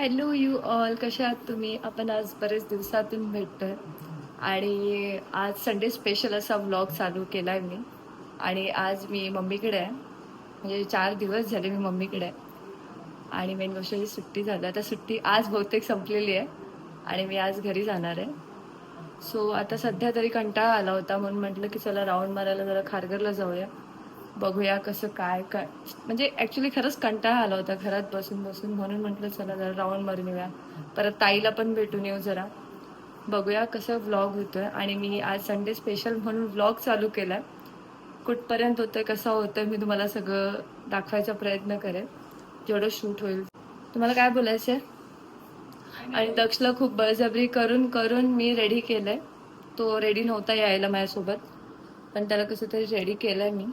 Hello you all, कशा आहात तुम्ही? आपण आज बरेच दिवसातून भेटतोय आणि आज संडे स्पेशल असा व्लॉग चालू केला आहे मी. आणि आज मी मम्मीकडे आहे, म्हणजे 4 दिवस झाले मी मम्मीकडे आहे. आणि मेन गोष्ट ही सुट्टी झाली, आता सुट्टी आज बहुतेक संपलेली आहे आणि मी आज घरी जाणार आहे. सो आता सध्या तरी कंटाळा आला होता म्हणून म्हटलं की चला राऊंड मारायला जरा खारघरला जाऊया, बघूया कसं काय काय. म्हणजे ॲक्च्युली खरंच कंटाळा आला होता घरात बसून बसून, म्हणून म्हटलं चला जरा राऊंड मारून येऊया, परत ताईला पण भेटून येऊ, जरा बघूया कसं व्लॉग होतोय. आणि मी आज संडे स्पेशल म्हणून व्लॉग चालू केला. कुठपर्यंत होतंय, कसं होतंय, मी तुम्हाला सगळं दाखवायचा प्रयत्न करेन जेवढं शूट होईल. तुम्हाला काय बोलायचं आहे? आणि दक्षला खूप बळजबरी करून करून मी रेडी केलंय. तो रेडी नव्हता यायला माझ्यासोबत, पण त्याला कसं तरी रेडी केलंय मी.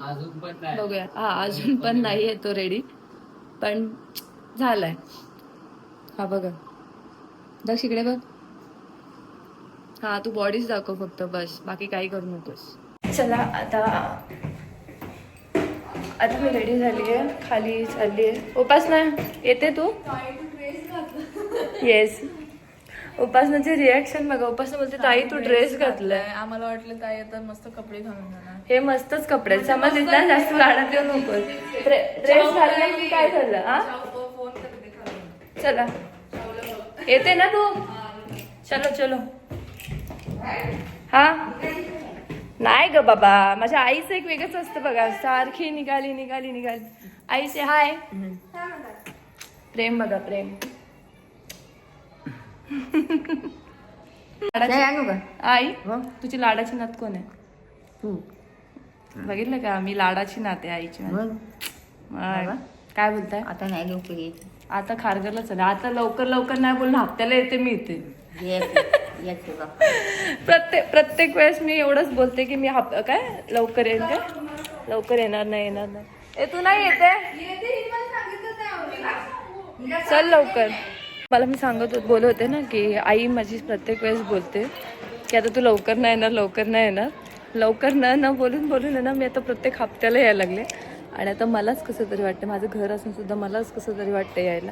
बघूया. अजून पण नाहीये तो रेडी, पण झालाय. हा बघा, दक्ष इकडे बघ. हा, तू बॉडीच दाखव फक्त, बस, बाकी काही करू नकोस. चला आता मी रेडी झाली आहे, खाली चालली आहे. उपासना येते तू? येस. उपासनाचे रिॲक्शन बघा. उपासना बोलते ताई तू ड्रेस घातलाय. आम्हाला वाटलं ताई आता मस्त कपडे घालून जाणार. हे मस्तच कपडे, समजलीस ना, जास्त लाडात येऊ नको. ड्रेस घालला की काय झालं? चला येते ना तू? चलो चलो. हा नाही ग बाबा, माझ्या आईचं एक वेगळंच असतं बघा, सारखी निघाली निघाली निघाली. आईचे हाय, प्रेम बघा, प्रेम. आई तुझी लाडाची नात कोण आहे? तू बघितलं का, मी लाडाची नात आहे आईची. काय बोलताय? आता नाही लवकर येत. आता खारघरला चला. आता लवकर लवकर नाही बोलणं, हप्त्याला येते मी इथे. प्रत्येक वेळेस मी एवढंच बोलते की मी काय लवकर येईन, काय लवकर येणार नाही, येणार नाही. ए तू नाही येते? चल लवकर. मला मी बोलत होते ना की आई माझी प्रत्येक वेळेस बोलते की आता तू लवकर नाही येणार, लवकर नाही येणार. लवकर न बोलून बोलून आहे ना, मी आता प्रत्येक हप्त्याला यायला लागले. आणि आता मलाच कसं तरी वाटतं, माझं घर असून सुद्धा मलाच कसं तरी वाटतं यायला.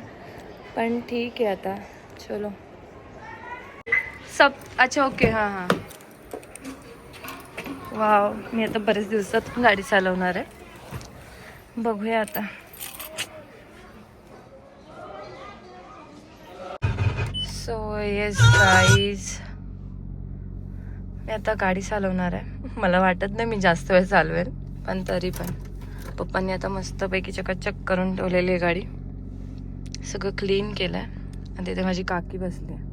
पण ठीक आहे आता, चलो सब. अच्छा ओके. हां हां. वाव, मी आता बरेच दिवसात गाडी चालवणार आहे, बघूया आता. सो येस गाईज, मी आता गाडी चालवणार आहे. मला वाटत नाही मी जास्त वेळ चालवेल, पण तरी पण पप्पांनी आता मस्तपैकी चकाचक करून ठेवलेली आहे गाडी. सगळं क्लीन केलं आहे आणि तिथे माझी काकी बसली आहे.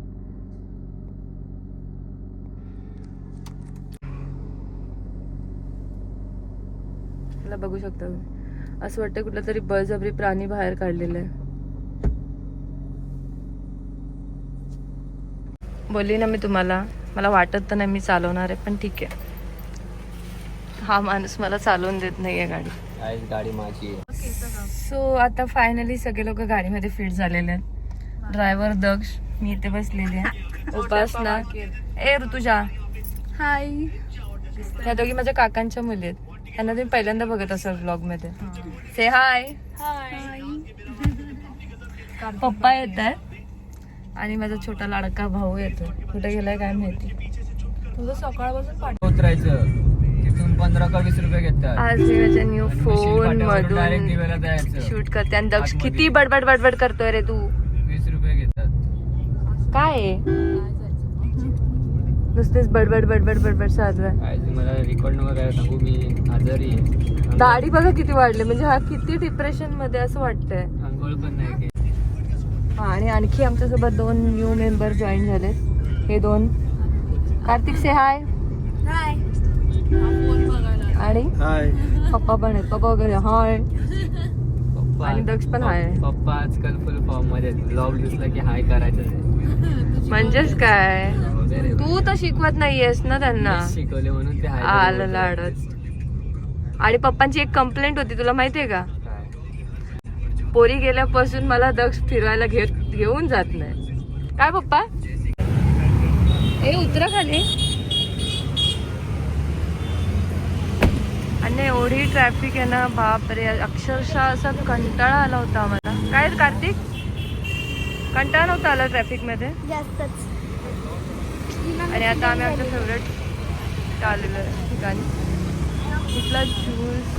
मला बघू शकता, असं वाटतं कुठलं तरी बळजबरी प्राणी बाहेर काढलेलं आहे. बोलली ना मी तुम्हाला, मला वाटत तर नाही मी चालवणार आहे, पण ठीक आहे. हा माणूस मला चालवून देत नाहीये गाडी. गाडी माझी आहे. सो आता फायनली सगळे लोक गाडीमध्ये फिट झालेले आहेत. ड्रायव्हर दक्ष, मी इथे बसलेली आहे, उपासना, ए ऋतुजा, हाय. ह्या दोघी माझ्या काकांच्या मुली आहेत. त्यांना तुम्ही पहिल्यांदा बघत असाल व्लॉग मध्ये. से हाय. पप्पा येत आहेत आणि माझा छोटा लाडका भाऊ येतो. कुठे गेलाय काय माहिती. तुझं सकाळपासून उतरायचं तिथून 15 का 20 रुपये घेतात. आज मी माझ्या न्यू फोन डायरेक्ट दिवेला मधून जायचं. शूट करते आणि दक्ष किती बडबड बडबड करतोय रे तू. 20 रुपये घेतात. काय आहे? नुसतेच बडबड बडबड बडबड चालू आहे. काय मला रेकॉर्ड नको काय सांगू, मी आजारी आहे. दाढी बघा किती वाढली, म्हणजे हा किती डिप्रेशन मध्ये असं वाटतंय. आंघोळ पण नाही केली. आणि आणखी आमच्यासोबत 2 न्यू मेंबर जॉईन झाले. हे 2 कार्तिक से हाय. आणि पप्पा पण आहेत, पप्पा वगैरे हाय. आणि दक्ष पण हाय. पप्पा आजकाल फुल फॉर्म मध्ये ब्लॉग दिसला की हाय करायचं. म्हणजेच काय, तू तर शिकवत नाहीयेस ना त्यांना, शिकवले म्हणून ते हाय आलं लाडच. आणि पप्पांची एक कंप्लेंट होती, तुला माहितीये का? पोरी गेल्यापासून मला दक्ष फिरवायला घेऊन जात नाही. काय पप्पा? ए उतरा खाली. आणि एवढी ट्रॅफिक आहे ना, बापरे, अक्षरशः असा कंटाळा आला होता आम्हाला. काय कार्तिक? कंटाळा नव्हता आला ट्रॅफिक मध्ये. जास्तच. आणि आता आम्ही आमच्या फेवरेट आलेलो आहे ठिकाणी. इथला ज्यूस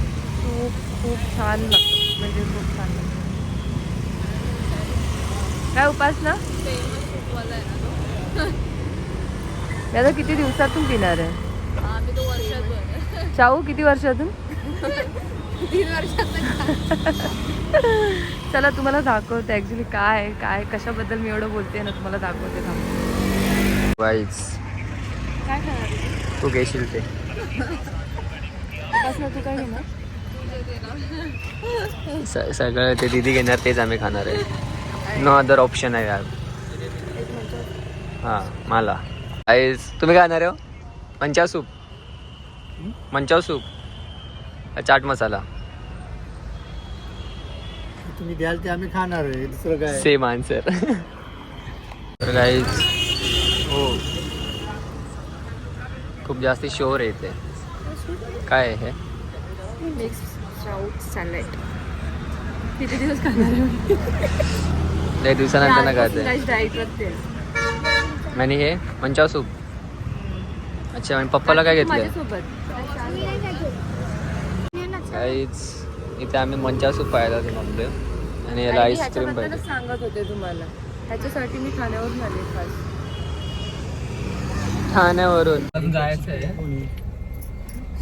खूप छान लागतो, म्हणजे खूप छान लागतो. काय उपासना? मी आता किती दिवसातून पिणार आहे? आम्ही तो वर्षात चाऊ किती वर्षातून? 3 वर्षात. चला तुम्हाला दाखवते ऍक्च्युली काय काय कशाबद्दल मी एवढं बोलते ना, तुम्हाला दाखवते. वाईज काय खाणार तू घेशील ते. उपासना तू काय घेणार? सगळं ते दीदी घेणार तेच आम्ही खाणार आहे. नो अदर ऑप्शन आहे यार. हां मला आईज तुम्ही काय खाणार आहे? मंचा सूप, मंचाव सूप, चाट मसाला. तुम्ही द्याल ते आम्ही खाणार आहे, दुसरं काय. Same answer. तर गाईज हो खूप जास्ती शोर आहे इथे. काय आहे हे? Mix sprout salad. किती दिवस खाणार आहे? लय दिवसानंतर ना खाते. डाएट करते. आणि हे मंचाव सूप. अच्छा आणि पप्पाला काय घेतलं? माझ्यासोबत काहीच इथे आम्ही मंचाव सूप पाहिला ते मग आणि याला आईस्क्रीम पाहिजे. सांगत होते तुम्हाला, त्याच्यासाठी मी ठाण्यावरून आले खास. ठाण्यावरून जायचं आहे.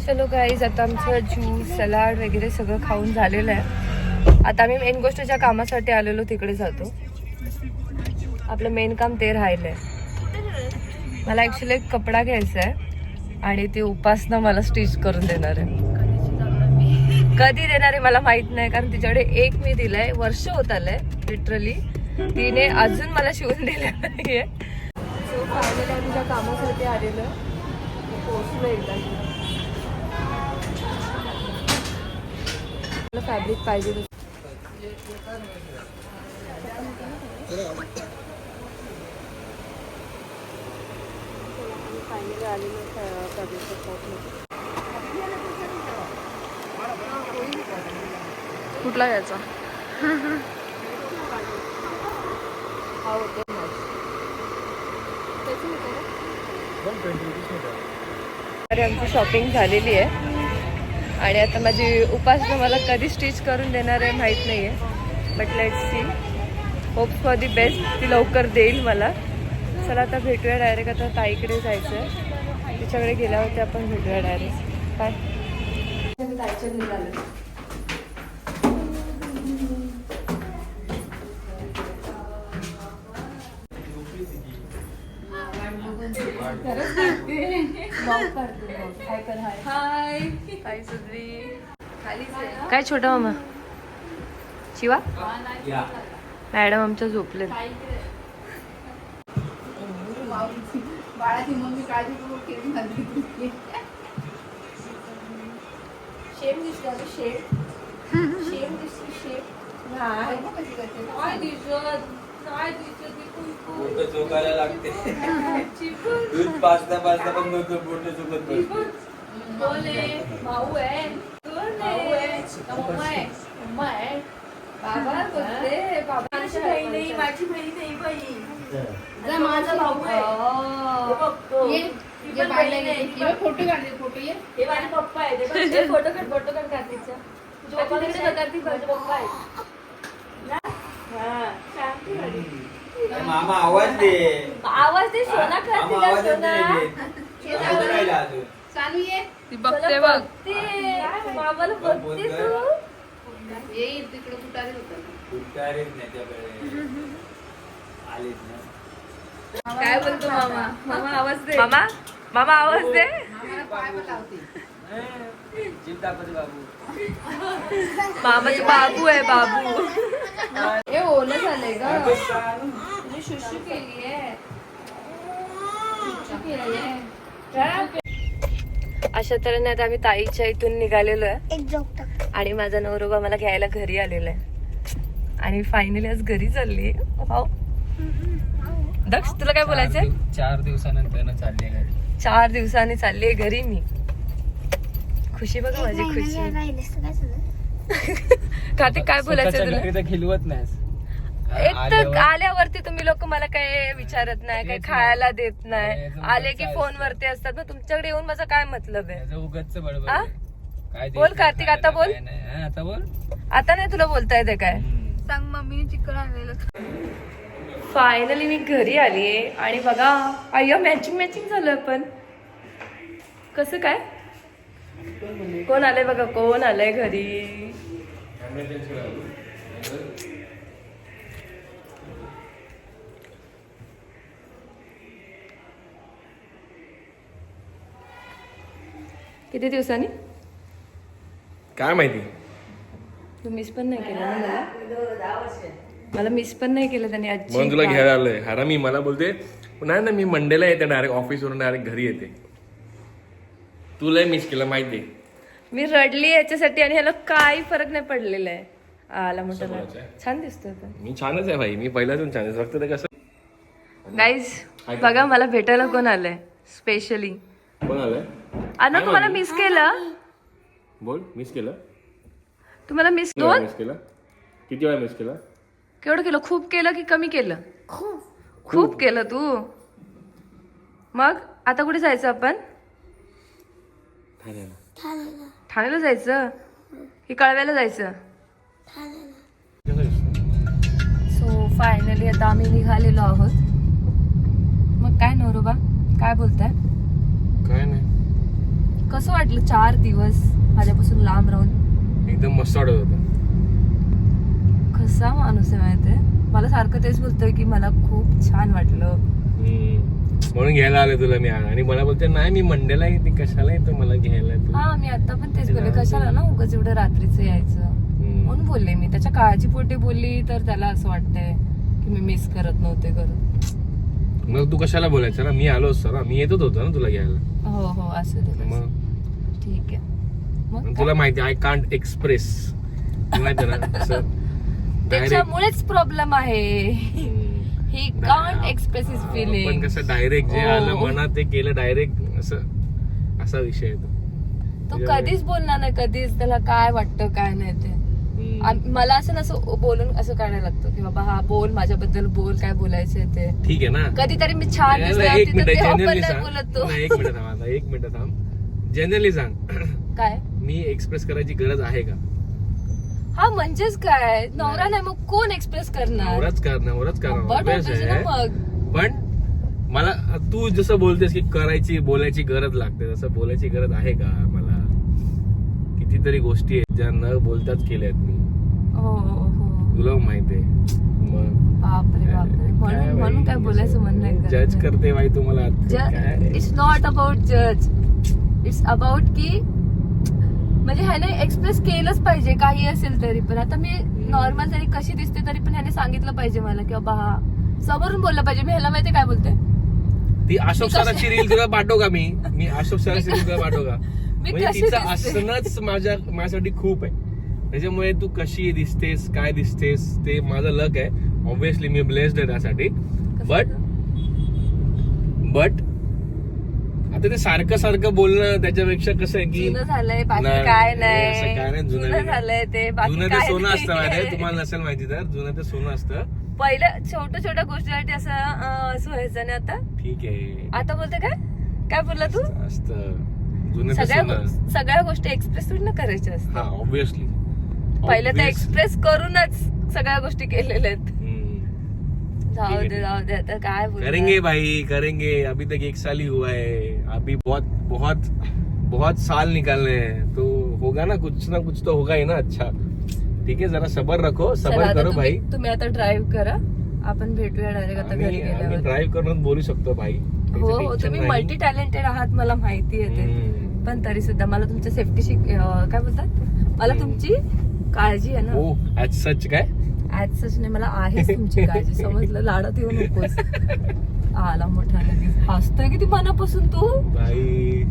चलो गाईज, आता आमचं ज्यूस सलाड वगैरे सगळं खाऊन झालेलं आहे. आता आम्ही मेन गोष्टच्या कामासाठी आलेलो तिकडे जातो. आपलं मेन काम ते राहिलंय. मला ॲक्च्युली एक कपडा घ्यायचा आहे आणि ती उपासना मला स्टिच करून देणार आहे. कधी देणार आहे मला माहित नाही, कारण तिच्याकडे एक मी दिलाय, वर्ष होत आलंय लिटरली. तिने अजून मला शिवून दिलेलं नाहीये. सो फायनली आम्ही त्या कामासाठी आलेलो पोहोचलो एकदा. मला फॅब्रिक पाहिजे. फायनली आलेलो फॅब्रिक शॉपमध्ये. कुठला घ्यायचा? हा होतो अरे आमची शॉपिंग झालेली आहे आणि आता माझी उपासना मला कधी स्टिच करून देणार आहे माहीत नाही आहे. But let's see, hope for the best. ती लवकर देईल मला. चला आता भेटूया डायरेक्ट. आता ताईकडे जायचं आहे, तिच्याकडे गेल्यावरती आपण भेटूया डायरेक्ट. काय ताईच्या घरी आलो. काय छोटा मामा शिवा मॅडम आमच्या झोपले. बाळाची मम्मी काळजीपूर्वक केली घालली. शेम दिसला तो शेम. शेम दिसली शेम. नाही काय दिसत काय दिसत बोट चोकायला लागते. दूध पाचता पाचता पण बोट चोकत बसते. बोले भाऊ आहे. भाऊ आहे. मम्मा आहे. मम्मा आहे. बाबा बोलते. बाबाची बहीण नाही, माझी बहीण नाही बाई. जा माझा भाऊ आहे. ये बाईला घे. फोटो काढले. फोटो ये. हे माझे पप्पा आहे. ते फोटो काढ कार्तिकचा. तुझ्या पप्पा कडे कार्तिक माझे पप्पा आहे. हा शांती वाली. मामा आवाज दे. आवाज दे. सोना मामा आवाज सोना. दे. अजून चालू ये. ती बघते बघ. मामाला बघते तू. येईल तिकडे कुठारी होतं. उतारेच नाही त्याकडे. आलेच ना. काय बोलतो मामा? मामा आवाज दे. मामा मामा आवाज दे. आम्हाला पाय पण लावते. जीभ दाखवते बाबू. मामाचे बाबू आहे बाबू. हे ओलं झालंय ग. तुझी शुशू केलीये. शुशू केलीये. अशा तऱ्हेने आता आम्ही ताईच्या इथून निघालेलो आहे एक जोक टाक. आणि माझा नवरोबा मला घ्यायला घरी आलेला आहे आणि फायनली आज घरी चालली. दक्ष तुला काय बोलायचंय? 4 दिवसानंतर चालली घरी. 4 दिवसांनी चालली घरी मी. खुशी बघा माझी एक खुशी. महिना राहिलेस तर काय झालं? कार्तिक काय बोलायचं तुला? घरी तर खिलवत नाहीस. एक तर आल्यावरती तुम्ही लोक मला काही विचारत नाही, काही खायला देत नाही. आले की फोन वरती असतात. मग तुमच्याकडे येऊन माझा काय मतलब आहे? उगाच बडबड आ? काय बोल कार्तिक, आता बोल. आता बोल. आता नाही तुला बोलता येते काय? सांग मम्मीने चिकन आणलेलं. फायनली मी घरी आलीये आणि बघा अय्या मॅचिंग झालं. पण कसं काय, कोण आलंय बघा, कोण आलंय घरी. किती दिवसांनी? काय माहिती. तू मिस पण नाही केलं ना मला मिस पण नाही केलं त्याने. म्हणून तुला घ्यायला आलोय. हरामी मला बोलते नाही ना, मी मंडेला येते डायरेक्ट ऑफिसवरून डायरेक्ट घरी येते. तुला मिस केलं माहिती. मी रडली याच्यासाठी आणि ह्याला काही फरक नाही पडलेला आहे. आला म्हटलं छान दिसतोय. पण मी छानच आहे भाई, मी पहिल्यातून छान आहे. फक्त ते कसं गाईज बघा मला भेटायला कोण आलंय स्पेशली. कोण आलंय? अनु तुम्हाला मिस केलं. बोल. मिस केलं? तुम्हाला मिस किती वेळा दोन मिस केलं? किती वेळा मिस केलं? केवढं केलं? खूप केलं की कमी केलं? खूप केलं तू. मग आता कुठे जायचं आपण? ठाण्याला जायचं की कळव्याला जायचं? सो फायनली आता आम्ही निघालेलो आहोत. मग काय नवरोबा काय बोलताय? काय नाही, कसं वाटलं 4 दिवस माझ्यापासून लांब राहून? एकदम मस्त वाटत होतं. कसा माणूस आहे माहितीये, मला सारखं तेच बोलतोय की मला खूप छान वाटलं. म्हणून घ्यायला आले तुला मी. आणि मला बोलते नाही मी मंडेला येते, कशाला येतो मला घ्यायला तू? हा मी आता पण तेच बोलले, कशाला ना उगाच एवढं रात्रीचं यायचं म्हणून बोलले मी. त्याच्या काळजीपोटी बोलली तर त्याला असं वाटतंय की मी मिस करत नव्हते करत. मग तू कशाला बोलायचं ना, मी आलो असतो ना, मी येतच होतो ना तुला घ्यायला. हो हो असं दे. मग ठीक आहे. मग तुला माहिती आय कांट एक्सप्रेस, माहिती ना असं direct. त्याच्यामुळेच प्रॉब्लेम आहे. ही कांट एक्सप्रेस हिज पण फिलिंग. कसं डायरेक्ट जे हो. आलं मनात ते केलं डायरेक्ट, असं असा विषय आहे तो कधीच बोलणार नाही, कधीच त्याला काय वाटतं काय नाही ते. मला असं नसं बोलून असं काढायला लागतं की बाबा हा बोल माझ्याबद्दल, बोल काय बोलायचंय ते. ठीक आहे ना. कधीतरी मी छान दिसते, एक तिथं मिनिट तेव्हा पण जनरली नाही सांग. बोलत तो. नाही, एक मिनिट थांब आता, एक मिनिट थांब. जनरली सांग, काय मी एक्सप्रेस करायची गरज आहे का? हा म्हणजेच काय, नवरा नाही मग कोण एक्सप्रेस करणार? नवराच करणार बट obvious ना मग. पण मला तू जसं बोलतेस की करायची बोलायची गरज लागते, तसं बोलायची गरज आहे का मला? कितीतरी गोष्टी आहेत ज्या न बोलताच केल्यात मी. हो हो हो. तुला माहितीये. मग बापरे बापरे. म्हणून काय बोलायचं मन नाही करत. जज करते बाई तुम्हाला. इट्स नॉट अबाउट जज, इट्स अबाउट की म्हणजे ह्याने एक्सप्रेस केलंच पाहिजे काही असेल तरी पण. आता मी नॉर्मल जरी कशी दिसते तरी पण ह्याने सांगितलं पाहिजे मला की बाबा हा समोरून बोललं पाहिजे. मी ह्याला माहिती काय बोलते, ती अशोक सरांची रील तुला पाठव का? मी अशोक सरांची रील तुला पाठव का? म्हणजे कशी तिचं दिसते? असणंच माझ्यासाठी खूप आहे. त्याच्यामुळे तू कशी दिसतेस, काय दिसतेस ते माझं लक आहे. ऑब्विसली मी ब्लेस्ड आहे त्यासाठी. बट आता ते सारखं बोलणं त्याच्यापेक्षा कसं आहे की जुनं झालंय बाकी नाही, काय असं काय नाही. नाही, जुनं जुनं झालंय ते बाकी जुनं ते काय सोनं असतं माहिती आहे. नाही. तुम्हाला नसेल माहिती तर जुनं ते सोनं असतं. पहिलं छोट्या गोष्टीसाठी असं व्हायचं आणि आता ठीक आहे आता बोलते काय बोलला तू? असतं जुनं ते सोनं. सगळ्या गोष्टी एक्सप्रेस थोडी ना करायच्या असतात. हा ऑब्विसली. पहिले तर एक्सप्रेस करूनच सगळ्या गोष्टी केलेल्या आहेत. जाऊ दे आता काय बोलणार. करेंगे भाई करेंगे. अभी तक 1 साल ही हुआ है. अभी बहुत साल निकालने हैं तो होगा ना कुछ तो होगा ही ना. अच्छा ठीक है, जरा सबर रखो, चला, सबर आता करो भाई. तुम्ही आता ड्राईव्ह करा, आपण भेटूया डायरेक्ट आता घरी आम्ही गेल्यावर. ड्राईव्ह करून बोलू शकतो भाई. हो हो तुम्ही मल्टी टॅलेंटेड आहात मला माहिती आहे ते. पण तरी सुद्धा मला तुमच्या सेफ्टीशी काय बोलतात, मला तुमची काळजी आहे ना. हो ऍज सच काय ऍज सच नाही, मला आहेच तुमची काळजी. समजलं, लाडात येऊ नकोस. आला मोठा लगेच हसतोय किती मनापासून तू. भाई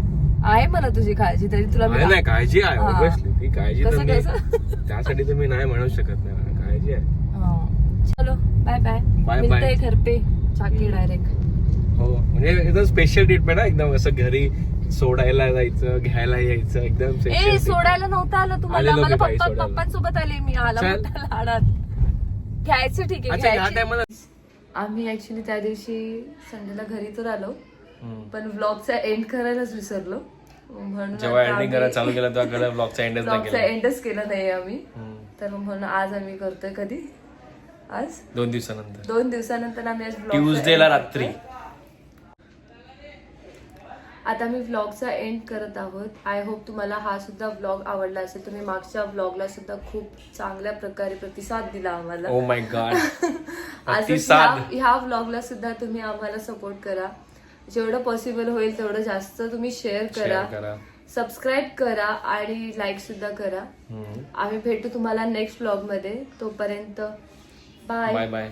आहे मला तुझी काळजी, तरी तुला मी नाही काळजी आहे हा. ऑब्विसली. ती काळजी तर कसं मी कसं त्यासाठी तर मी नाही म्हणू शकत नाही. काळजी आहे. चलो बाय बाय. Bye bye. मिलते घर पे जाके डायरेक्ट. हो म्हणजे एकदम स्पेशल ट्रीटमेंट आहे. एकदम असं घरी सोडायला जायचं, घ्यायला यायचं, एकदम ए special सोडायला नव्हतं आलं तुम्हाला, आलेलो मला मी बाई सोडायला. पप्पांसोबत आले मी. आला चल. मोठ्या लाडात. घ्यायचं ठीक आहे अच्छा ह्या घ्यायची. टायमाला आम्ही ऍक्च्युली त्या दिवशी संडेला घरी तर आलो पण व्लॉगचा एंड करायलाच विसरलो म्हणून जेव्हा एंडिंग करायला चालू केलं तेव्हा ब्लॉगचा एंडच नाही व्लॉगचा केला. एंडच केला नाही आम्ही तर म्हणून आज आम्ही करतोय कधी आज 2 दिवसानंतर 2 दिवसानंतर आम्ही आज ट्यूजडेला रात्री. आता मी व्लॉगचा एंड करत आहोत. आय होप तुम्हाला हा सुद्धा व्लॉग आवडला असेल. तुम्ही मागच्या व्लॉगला सुद्धा खूप चांगल्या प्रकारे प्रतिसाद दिला आम्हाला. ओ माय गॉड असंच ह्या व्लॉगला सुद्धा तुम्ही आम्हाला सपोर्ट करा. जेवढं पॉसिबल होईल तेवढं जास्त तुम्ही शेअर करा, सबस्क्राईब करा आणि लाईक सुद्धा करा. आम्ही भेटू तुम्हाला नेक्स्ट व्लॉग मध्ये. तोपर्यंत बाय बाय बाय.